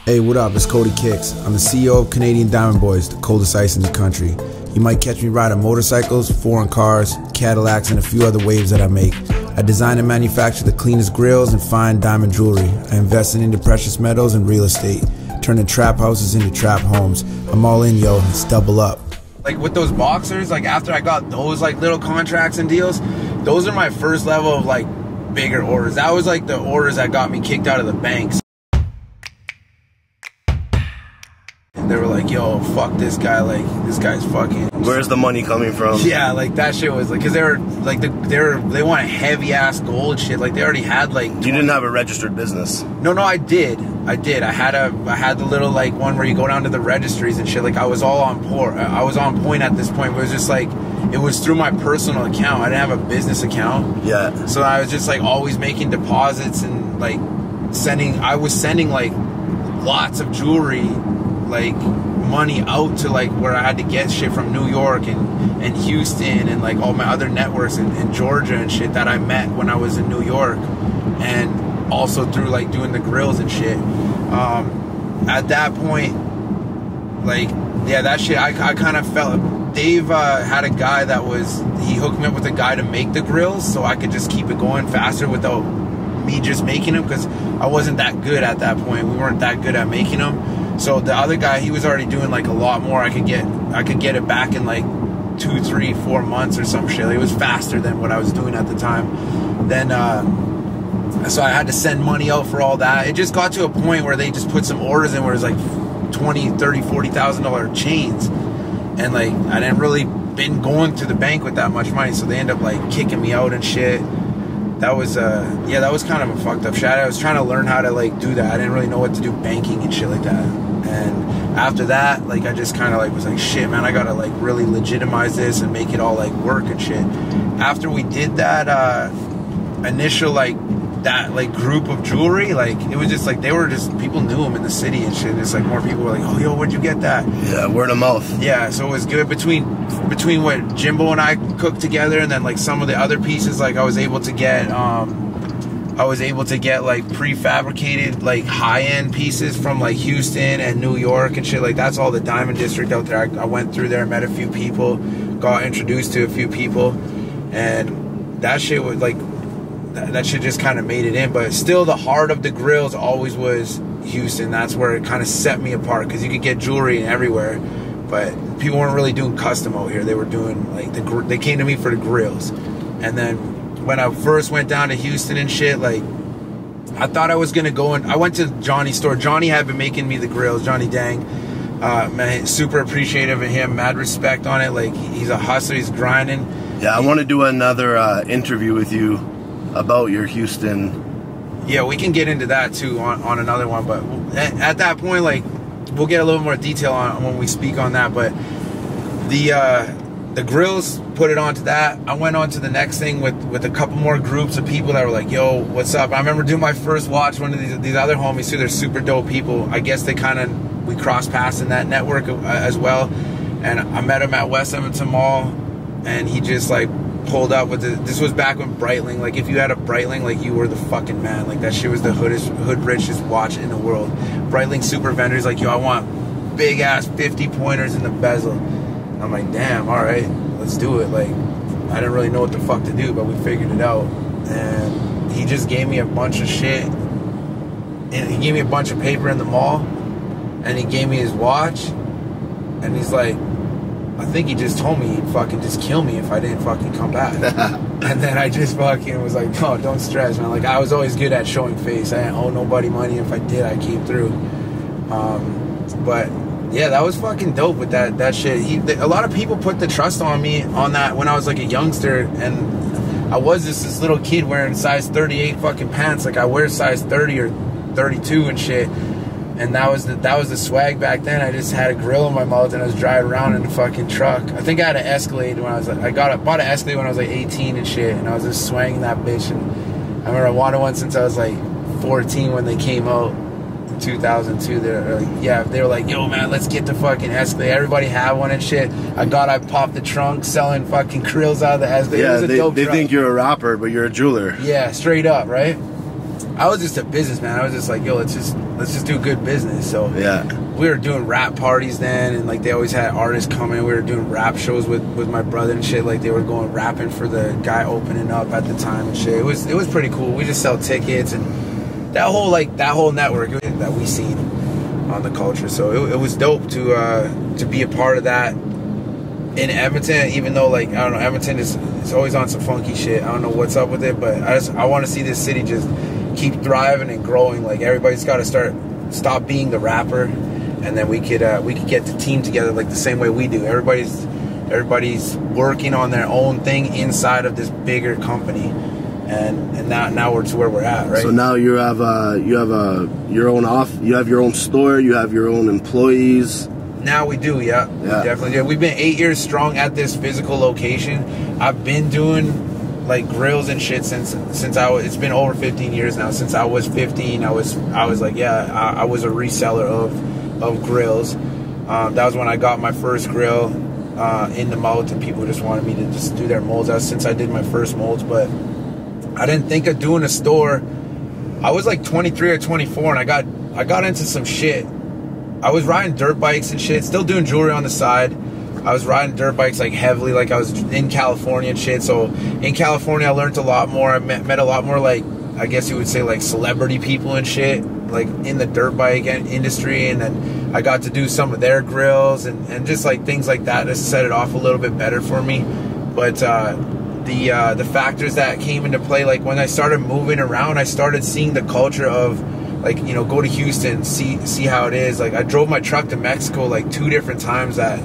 Hey, what up? It's Cody Kiks. I'm the CEO of Canadian Diamond Boyz, the coldest ice in the country. You might catch me riding motorcycles, foreign cars, Cadillacs, and a few other waves that I make. I design and manufacture the cleanest grills and fine diamond jewelry. I invest into precious metals and real estate, turning trap houses into trap homes. I'm all in, yo. Let's double up. Like with those boxers, like after I got those like little contracts and deals, those are my first level of like bigger orders. That was like the orders that got me kicked out of the banks. They were like, yo, fuck this guy, like, this guy's fucking... Where's the money coming from? Yeah, like, that shit was, like, because they were, like, they want heavy-ass gold shit, like, they already had, like... 20... You didn't have a registered business? No, I did. I had the little, like, one where you go down to the registries and shit, like, I was on point at this point, but it was just, like, it was through my personal account. I didn't have a business account. Yeah. So I was just, like, always making deposits and, like, I was sending, like, lots of jewelry, like money out to like where I had to get shit from New York and Houston and like all my other networks in Georgia and shit that I met when I was in New York, and also through like doing the grills and shit. At that point, like, yeah, that shit, I kind of felt, Dave had a guy he hooked me up with a guy to make the grills so I could just keep it going faster without me just making them, because I wasn't that good at that point. We weren't that good at making them. So the other guy, he was already doing like a lot more. I could get it back in like 2, 3, 4 months or some shit. It was faster than what I was doing at the time. Then so I had to send money out for all that. It just got to a point where they just put some orders in where it was like $20,000, $30,000, $40,000 chains, and like I didn't really been going to the bank with that much money, so they end up like kicking me out and shit. That was yeah, that was kind of a fucked up shit. I was trying to learn how to like do that. I didn't really know what to do banking and shit like that. And after that, like I just kind of like was like, shit, man, I gotta like really legitimize this and make it all like work and shit. After we did that initial like that like group of jewelry, like it was just like they were just, people knew them in the city and shit. It's like more people were like, oh, yo, where'd you get that? Yeah, word of mouth. Yeah, so it was good between what Jimbo and I cooked together, and then like some of the other pieces, like I was able to get like prefabricated like high-end pieces from like Houston and New York and shit. Like that's all the Diamond District out there. I went through there, met a few people, got introduced to a few people, and that shit was like, that shit just kind of made it in. But still, the heart of the grills always was Houston. That's where it kind of set me apart, because you could get jewelry everywhere, but people weren't really doing custom out here. They were doing like they came to me for the grills. And then when I first went down to Houston and shit, like I thought I was gonna go, and I went to Johnny's store. Johnny had been making me the grills, Johnny Dang. Man, super appreciative of him, mad respect on it. Like he's a hustler, he's grinding. Yeah, I want to do another interview with you about your Houston. Yeah, we can get into that too on another one, but at that point, like, we'll get a little more detail on when we speak on that. But the grills, put it onto that. I went on to the next thing with a couple more groups of people that were like, yo, what's up? I remember doing my first watch, one of these other homies too. They're super dope people. I guess we crossed paths in that network as well. And I met him at West Edmonton Mall, and he just like pulled up with this was back when Breitling, like if you had a Breitling, like you were the fucking man. Like that shit was the hood richest watch in the world. Breitling super vendors, like, yo, I want big ass 50 pointers in the bezel. I'm like, damn, all right, let's do it. Like I didn't really know what the fuck to do, but we figured it out. And he just gave me a bunch of shit, and he gave me a bunch of paper in the mall, and he gave me his watch, and he's like, I think he just told me he'd fucking just kill me if I didn't fucking come back. And then I just fucking was like, no, don't stress, man. Like I was always good at showing face. I didn't owe nobody money. If I did, I came through. But yeah, that was fucking dope with that shit. A lot of people put the trust on me on that when I was like a youngster, and I was this little kid wearing size 38 fucking pants. Like I wear size 30 or 32 and shit. And that was the swag back then. I just had a grill in my mouth and I was driving around in a fucking truck. I think I had an Escalade when I was like, bought an Escalade when I was like 18 and shit, and I was just swanging that bitch. And I remember I wanted one since I was like 14 when they came out in 2002. They were like, yo man, let's get the fucking Escalade. Everybody had one and shit. I popped the trunk selling fucking grills out of the Escalade. Yeah, they think you're a rapper, but you're a jeweler. Yeah, straight up, right? I was just a businessman. I was just like, yo, let's just do good business. So yeah, we were doing rap parties then, and like they always had artists coming. We were doing rap shows with my brother and shit. Like they were going rapping for the guy opening up at the time and shit. It was pretty cool. We just sell tickets and that whole network that we seen on the culture. So it was dope to be a part of that in Edmonton. Even though like I don't know, Edmonton is always on some funky shit. I don't know what's up with it, but I want to see this city just keep thriving and growing. Like everybody's got to stop being the rapper, and then we could get the team together like the same way we do. Everybody's working on their own thing inside of this bigger company, and now we're to where we're at, right? So now you have your own store, you have your own employees. Now we do, yeah. We definitely do. We've been 8 years strong at this physical location. I've been doing like grills and shit since it's been over 15 years now. Since I was 15, I was like, I was a reseller of grills. That was when I got my first grill in the mouth, and people just wanted me to just do their molds. That was since I did my first molds, but I didn't think of doing a store. I was like 23 or 24, and I got into some shit. I was riding dirt bikes and shit, still doing jewelry on the side. I was riding dirt bikes like heavily, like I was in California and shit. So in California, I learned a lot more. I met a lot more, like, I guess you would say, like celebrity people and shit, like in the dirt bike industry. And then I got to do some of their grills and just like things like that to set it off a little bit better for me. But the factors that came into play, like when I started moving around, I started seeing the culture of, like, you know, go to Houston, see how it is. Like I drove my truck to Mexico like 2 different times that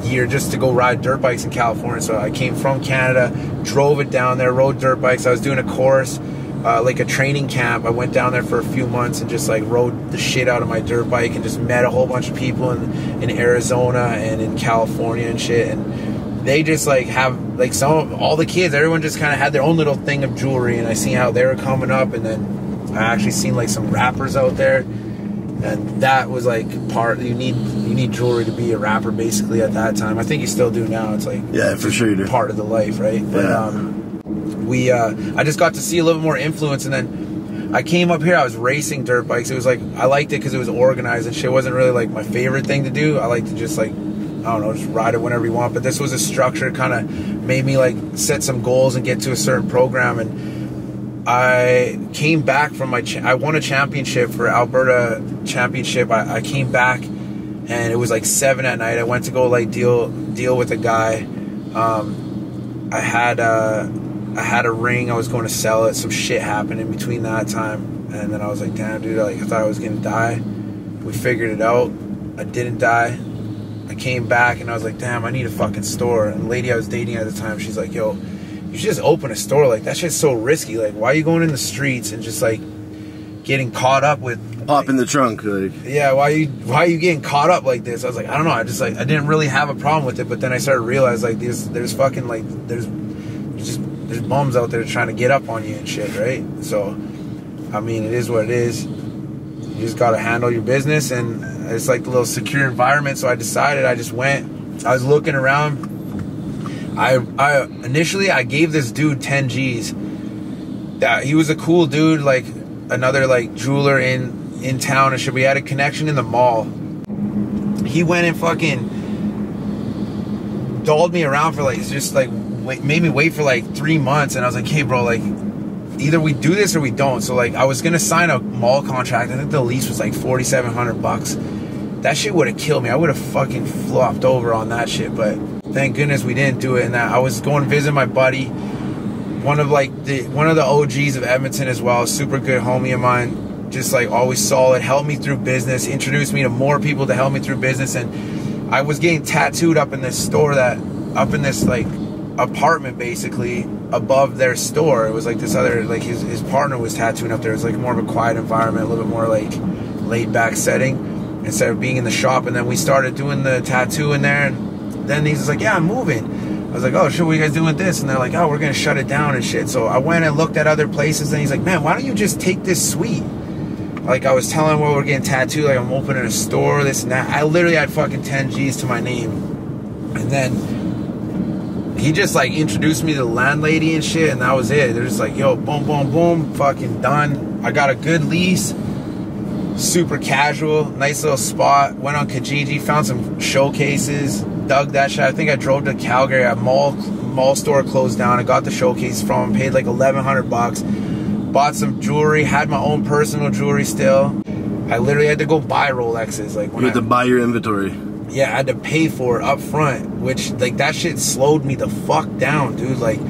year just to go ride dirt bikes in California. So I came from Canada, drove it down there, rode dirt bikes. I was doing a course, like a training camp. I went down there for a few months and just like rode the shit out of my dirt bike and just met a whole bunch of people in Arizona and in California and shit. And they just like have like all the kids, everyone just kind of had their own little thing of jewelry, and I seen how they were coming up. And then I actually seen like some rappers out there, and that was like you need jewelry to be a rapper basically at that time. I think you still do now. It's like, yeah, for sure you do. Part of the life, right? But I just got to see a little more influence, and then I came up here. I was racing dirt bikes. It was like, I liked it because it was organized and shit. It wasn't really like my favorite thing to do. I like to just like, I don't know, just ride it whenever you want. But this was a structure, kind of made me like set some goals and get to a certain program. And I came back from I won a championship for Alberta championship. I came back, and it was like 7 at night. I went to go like deal with a guy. I had a ring. I was going to sell it. Some shit happened in between that time, and then I was like, damn, dude, like I thought I was gonna die. We figured it out. I didn't die. I came back, and I was like, damn, I need a fucking store. And the lady I was dating at the time, she's like, yo, you should just open a store. Like that shit's so risky. Like, why are you going in the streets and just like getting caught up with pop in the trunk? Like, yeah, why are you getting caught up like this? I was like, I don't know. I just like, I didn't really have a problem with it, but then I started to realize like there's fucking like there's bums out there trying to get up on you and shit, right? So I mean, it is what it is. You just got to handle your business, and it's like the little secure environment. So I decided, I just went. I was looking around. I initially gave this dude 10 G's. That he was a cool dude, like another like jeweler in town and shit. We had a connection in the mall. He went and fucking dolled me around for like, just like made me wait for like 3 months, and I was like, hey bro, like either we do this or we don't. So like I was gonna sign a mall contract. I think the lease was like $4,700. That shit would have killed me. I would have fucking flopped over on that shit, but thank goodness we didn't do it. And that I was going to visit my buddy, one of the OGs of Edmonton as well, super good homie of mine, just like always solid, helped me through business, introduced me to more people to help me through business. And I was getting tattooed up in this store, up in this like apartment basically above their store. It was like this other, like his partner was tattooing up there. It was like more of a quiet environment, a little bit more like laid back setting instead of being in the shop. And then we started doing the tattoo in there, and then he's just like, yeah, I'm moving. I was like, oh shit, what are you guys doing with this? And they're like, oh, we're gonna shut it down and shit. So I went and looked at other places, and he's like, man, why don't you just take this suite? Like I was telling him, well, we're getting tattooed, like I'm opening a store, this and that. I literally had fucking 10 G's to my name. And then he just like introduced me to the landlady and shit, and that was it. They're just like, yo, boom, boom, boom, fucking done. I got a good lease, super casual, nice little spot. Went on Kijiji, found some showcases, dug that shit. I think I drove to Calgary. A mall store closed down. I got the showcase from him, paid like $1,100. Bought some jewelry, had my own personal jewelry still. I literally had to go buy Rolexes. Like, when you had to buy your inventory. Yeah, I had to pay for it up front, which, like, that shit slowed me the fuck down, dude. Like,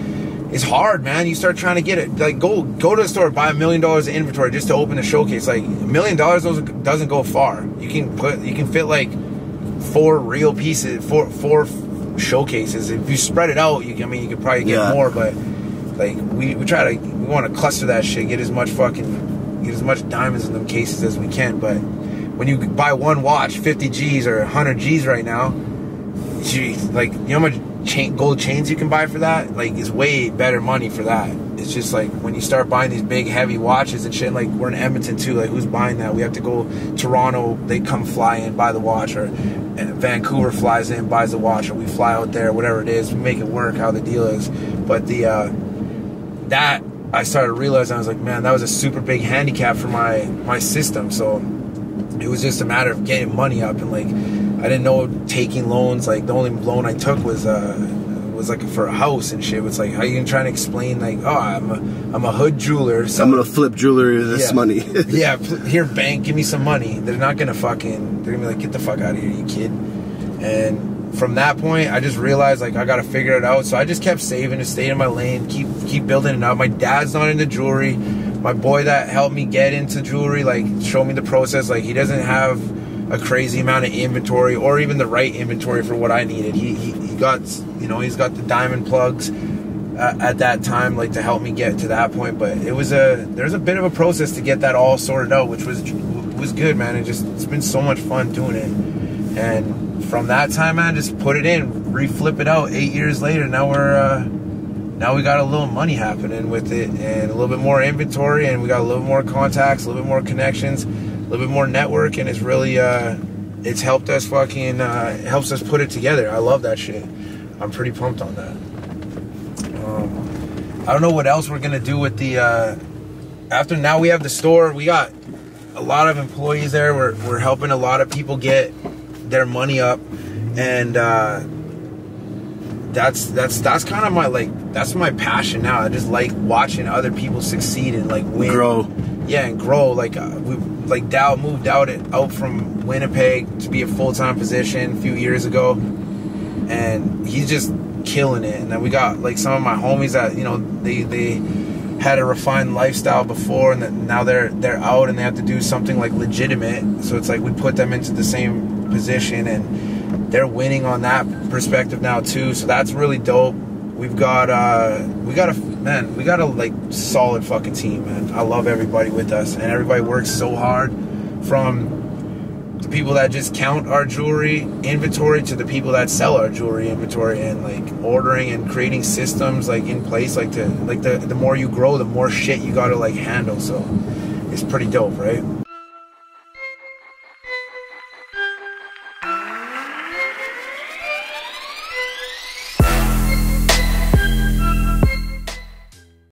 it's hard, man. You start trying to get it. Like, go to the store, buy $1 million of inventory just to open a showcase. Like, $1 million doesn't go far. You can fit like 4 real pieces, four showcases. If you spread it out, you could probably get more. But like, we want to cluster that shit, get as much diamonds in them cases as we can. But when you buy one watch, 50 G's or 100 G's right now, geez, like, you know how much gold chains you can buy for that? Like, it's way better money for that. It's just like, when you start buying these big heavy watches and shit, like, we're in Edmonton too, like, who's buying that? We have to go Toronto, they come fly in, buy the watch, or Vancouver flies in, buys the watch, or we fly out there, whatever it is, we make it work how the deal is. But that I started realizing, I was like, man, that was a super big handicap for my system. So it was just a matter of getting money up, and like, I didn't know taking loans. Like, the only loan I took was like for a house and shit. It's like, how you gonna try to explain, like, oh, I'm a hood jeweler, so I'm gonna flip jewelry with this money. Yeah, here, bank, give me some money. They're not gonna they're gonna be like, get the fuck out of here, you kid. And from that point, I just realized, like, I gotta figure it out. So I just kept saving to stay in my lane, keep building it up. My dad's not into jewelry. My boy that helped me get into jewelry, like, showed me the process. Like, he doesn't have a crazy amount of inventory, or even the right inventory for what I needed. He got, you know, he's got the diamond plugs at that time, like, to help me get to that point. But there's a bit of a process to get that all sorted out, which was good, man. It's been so much fun doing it. And from that time, man, just put it in, reflip it out. 8 years later, now we got a little money happening with it, and a little bit more inventory, and we got a little more contacts, a little bit more connections, a little bit more network, and it's really it's helped us helps us put it together. I love that shit. I'm pretty pumped on that. I don't know what else we're gonna do with the after now we have the store. We got a lot of employees there. We're helping a lot of people get their money up, and that's kind of my, like, that's my passion now. I just like watching other people succeed and, like, win, grow. Yeah, and grow. Like, Dow moved out from Winnipeg to be a full-time position a few years ago, and he's just killing it. And then we got, like, some of my homies that, you know, they had a refined lifestyle before, and then now they're out and they have to do something, like, legitimate. So it's like we put them into the same position, and they're winning on that perspective now too. So that's really dope. We got a like solid fucking team, man. I love everybody with us, and everybody works so hard, from the people that just count our jewelry inventory to the people that sell our jewelry inventory, and like ordering and creating systems, like, in place, like, the more you grow, the more shit you gotta, like, handle. So it's pretty dope, right?